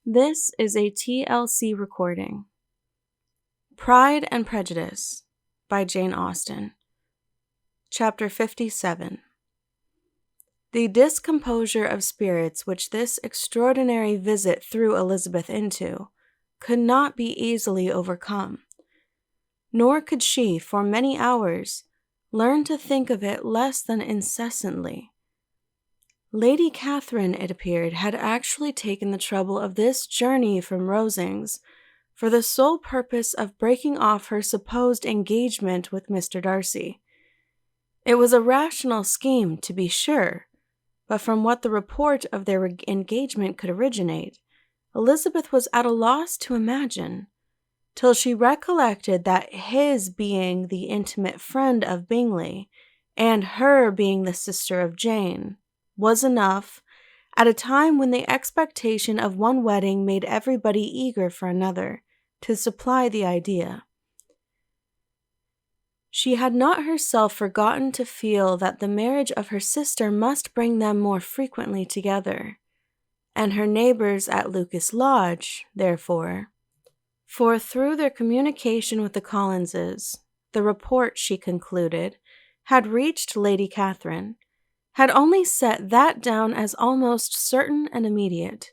This is a TLC recording. Pride and Prejudice by Jane Austen. Chapter 57. The discomposure of spirits which this extraordinary visit threw Elizabeth into could not be easily overcome, nor could she, for many hours, learn to think of it less than incessantly. Lady Catherine, it appeared, had actually taken the trouble of this journey from Rosings for the sole purpose of breaking off her supposed engagement with Mr. Darcy. It was a rational scheme, to be sure, but from what the report of their engagement could originate, Elizabeth was at a loss to imagine, till she recollected that his being the intimate friend of Bingley, and her being the sister of Jane, was enough, at a time when the expectation of one wedding made everybody eager for another, to supply the idea. She had not herself forgotten to feel that the marriage of her sister must bring them more frequently together, and her neighbours at Lucas Lodge, therefore, for through their communication with the Collinses, the report, she concluded, had reached Lady Catherine, had only set that down as almost certain and immediate,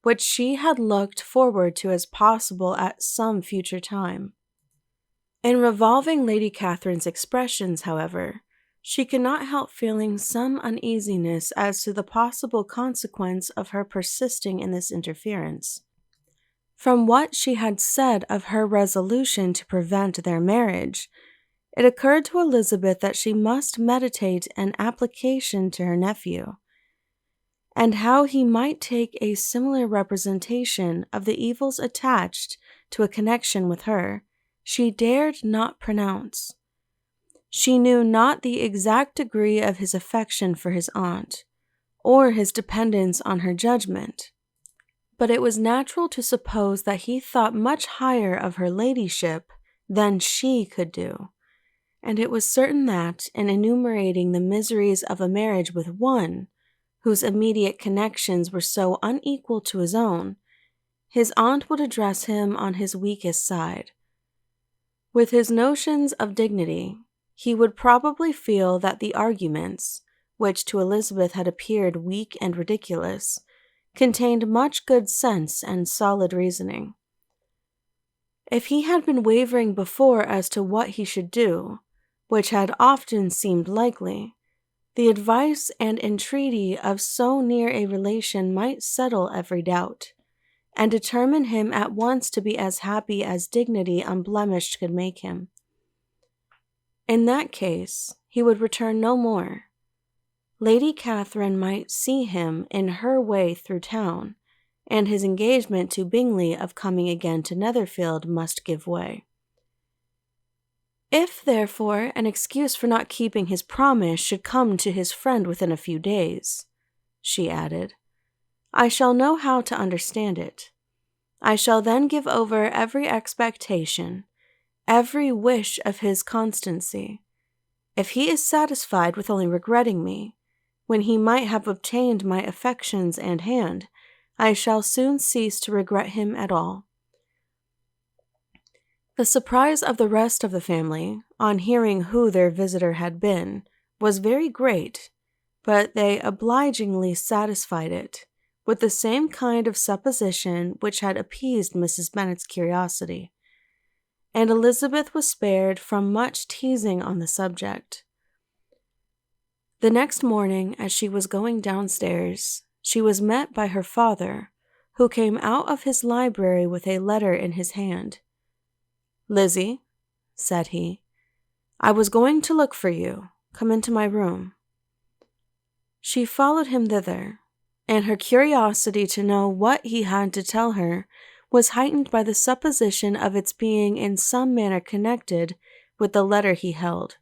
which she had looked forward to as possible at some future time. In revolving Lady Catherine's expressions, however, she could not help feeling some uneasiness as to the possible consequence of her persisting in this interference. From what she had said of her resolution to prevent their marriage, it occurred to Elizabeth that she must meditate an application to her nephew, and how he might take a similar representation of the evils attached to a connection with her, she dared not pronounce. She knew not the exact degree of his affection for his aunt, or his dependence on her judgment, but it was natural to suppose that he thought much higher of her ladyship than she could do. And it was certain that, in enumerating the miseries of a marriage with one, whose immediate connections were so unequal to his own, his aunt would address him on his weakest side. With his notions of dignity, he would probably feel that the arguments, which to Elizabeth had appeared weak and ridiculous, contained much good sense and solid reasoning. If he had been wavering before as to what he should do, which had often seemed likely, the advice and entreaty of so near a relation might settle every doubt, and determine him at once to be as happy as dignity unblemished could make him. In that case, he would return no more. Lady Catherine might see him in her way through town, and his engagement to Bingley of coming again to Netherfield must give way. If, therefore, an excuse for not keeping his promise should come to his friend within a few days, she added, I shall know how to understand it. I shall then give over every expectation, every wish of his constancy. If he is satisfied with only regretting me, when he might have obtained my affections and hand, I shall soon cease to regret him at all. The surprise of the rest of the family, on hearing who their visitor had been, was very great, but they obligingly satisfied it with the same kind of supposition which had appeased Mrs. Bennet's curiosity, and Elizabeth was spared from much teasing on the subject. The next morning, as she was going downstairs, she was met by her father, who came out of his library with a letter in his hand. Lizzie, said he, I was going to look for you. Come into my room. She followed him thither, and her curiosity to know what he had to tell her was heightened by the supposition of its being in some manner connected with the letter he held.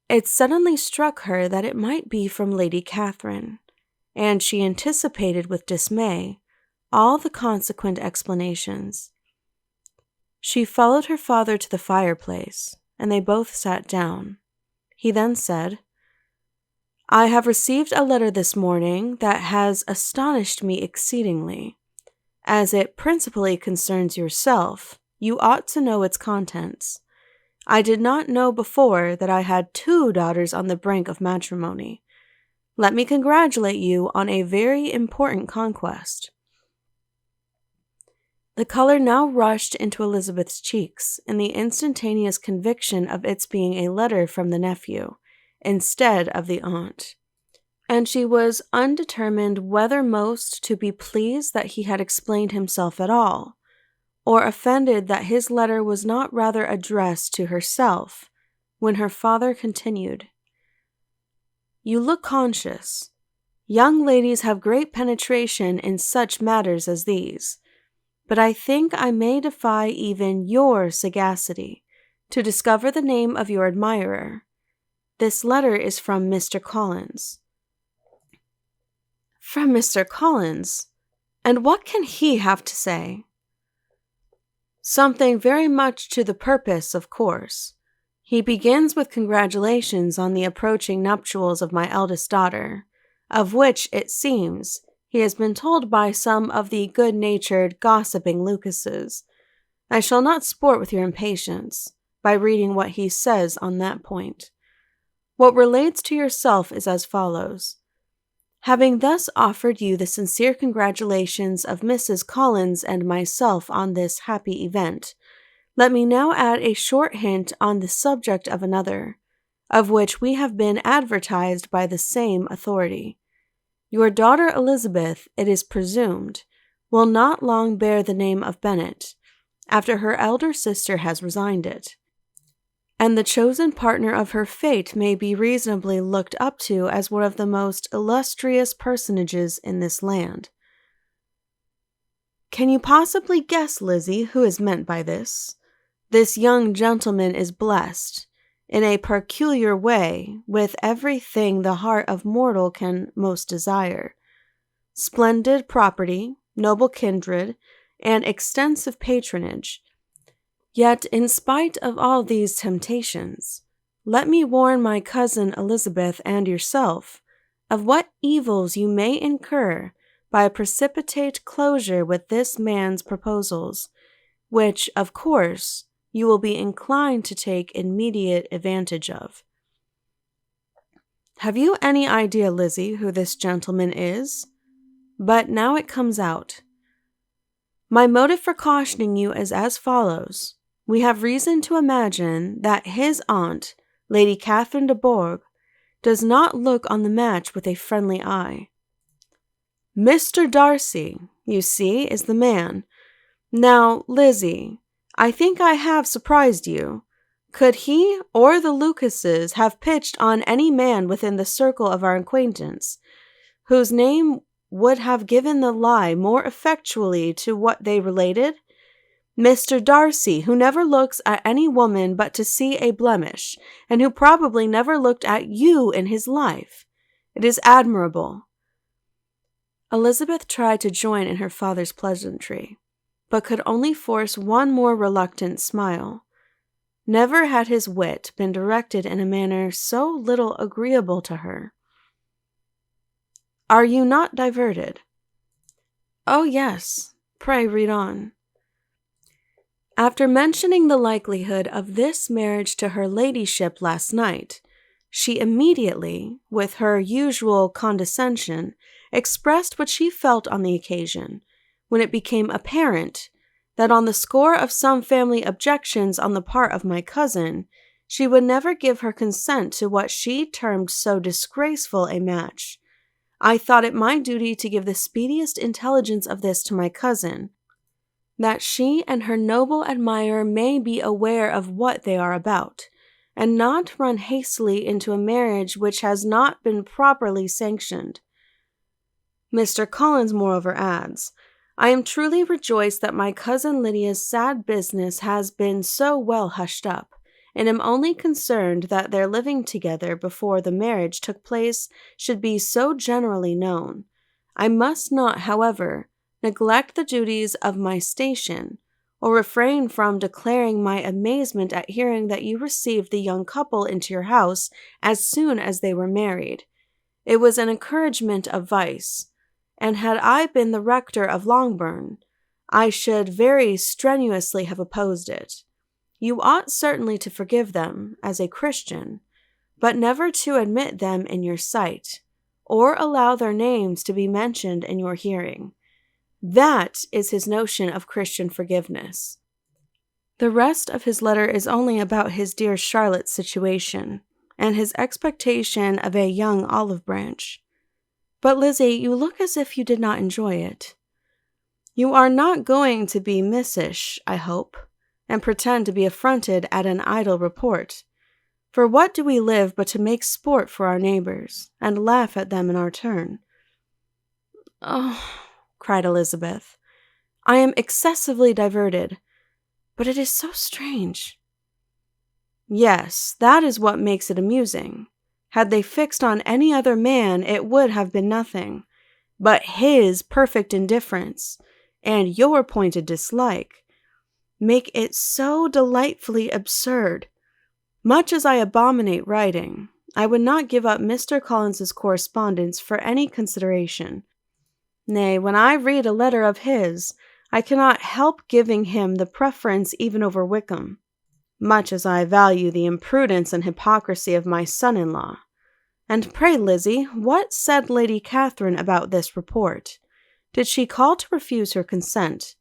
It suddenly struck her that it might be from Lady Catherine, and she anticipated with dismay all the consequent explanations. She followed her father to the fireplace, and they both sat down. He then said, I have received a letter this morning that has astonished me exceedingly. As it principally concerns yourself, you ought to know its contents. I did not know before that I had 2 daughters on the brink of matrimony. Let me congratulate you on a very important conquest." The color now rushed into Elizabeth's cheeks in the instantaneous conviction of its being a letter from the nephew, instead of the aunt, and she was undetermined whether most to be pleased that he had explained himself at all, or offended that his letter was not rather addressed to herself, when her father continued, "You look conscious. Young ladies have great penetration in such matters as these. But I think I may defy even your sagacity to discover the name of your admirer. This letter is from Mr. Collins." "From Mr. Collins? And what can he have to say?" "Something very much to the purpose, of course. He begins with congratulations on the approaching nuptials of my eldest daughter, of which, it seems, he has been told by some of the good-natured, gossiping Lucases. I shall not sport with your impatience by reading what he says on that point. What relates to yourself is as follows. Having thus offered you the sincere congratulations of Mrs. Collins and myself on this happy event, let me now add a short hint on the subject of another, of which we have been advertised by the same authority. Your daughter Elizabeth, it is presumed, will not long bear the name of Bennet, after her elder sister has resigned it, and the chosen partner of her fate may be reasonably looked up to as one of the most illustrious personages in this land. Can you possibly guess, Lizzie, who is meant by this? This young gentleman is blessed, in a peculiar way, with everything the heart of mortal can most desire. Splendid property, noble kindred, and extensive patronage. Yet, in spite of all these temptations, let me warn my cousin Elizabeth and yourself of what evils you may incur by a precipitate closure with this man's proposals, which, of course, you will be inclined to take immediate advantage of. Have you any idea, Lizzie, who this gentleman is? But now it comes out. My motive for cautioning you is as follows. We have reason to imagine that his aunt, Lady Catherine de Bourgh, does not look on the match with a friendly eye. Mr. Darcy, you see, is the man. Now, Lizzie, I think I have surprised you. Could he or the Lucases have pitched on any man within the circle of our acquaintance, whose name would have given the lie more effectually to what they related? Mr. Darcy, who never looks at any woman but to see a blemish, and who probably never looked at you in his life. It is admirable." Elizabeth tried to join in her father's pleasantry, but could only force one more reluctant smile. Never had his wit been directed in a manner so little agreeable to her. "Are you not diverted?" "Oh, yes. Pray read on." After mentioning the likelihood of this marriage to her ladyship last night, she immediately, with her usual condescension, expressed what she felt on the occasion, when it became apparent that on the score of some family objections on the part of my cousin, she would never give her consent to what she termed so disgraceful a match. I thought it my duty to give the speediest intelligence of this to my cousin, that she and her noble admirer may be aware of what they are about, and not run hastily into a marriage which has not been properly sanctioned. Mr. Collins, moreover, adds, I am truly rejoiced that my cousin Lydia's sad business has been so well hushed up, and am only concerned that their living together before the marriage took place should be so generally known. I must not, however, neglect the duties of my station, or refrain from declaring my amazement at hearing that you received the young couple into your house as soon as they were married. It was an encouragement of vice, and had I been the rector of Longbourn, I should very strenuously have opposed it. You ought certainly to forgive them as a Christian, but never to admit them in your sight, or allow their names to be mentioned in your hearing. That is his notion of Christian forgiveness. The rest of his letter is only about his dear Charlotte's situation, and his expectation of a young olive branch. But Lizzie, you look as if you did not enjoy it. You are not going to be missish, I hope, and pretend to be affronted at an idle report. For what do we live but to make sport for our neighbors, and laugh at them in our turn? Oh, cried Elizabeth, I am excessively diverted, but it is so strange. Yes, that is what makes it amusing. Had they fixed on any other man, it would have been nothing. But his perfect indifference, and your pointed dislike, make it so delightfully absurd. Much as I abominate writing, I would not give up Mr. Collins's correspondence for any consideration. Nay, when I read a letter of his, I cannot help giving him the preference even over Wickham, much as I value the imprudence and hypocrisy of my son-in-law. And pray, Lizzie, what said Lady Catherine about this report? Did she call to refuse her consent?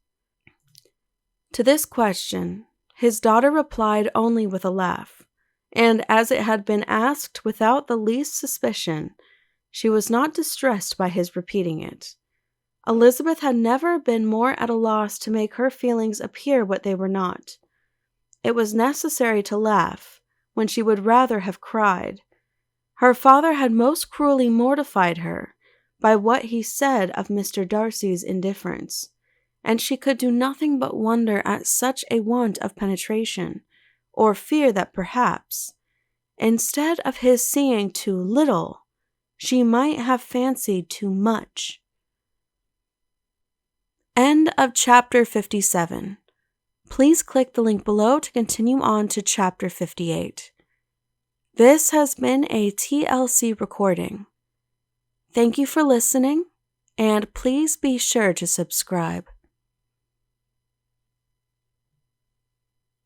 To this question, his daughter replied only with a laugh, and as it had been asked without the least suspicion, she was not distressed by his repeating it. Elizabeth had never been more at a loss to make her feelings appear what they were not. It was necessary to laugh when she would rather have cried. Her father had most cruelly mortified her by what he said of Mr. Darcy's indifference, and she could do nothing but wonder at such a want of penetration, or fear that perhaps, instead of his seeing too little, she might have fancied too much. End of Chapter 57. Please click the link below to continue on to Chapter 58. This has been a TLC recording. Thank you for listening, and please be sure to subscribe.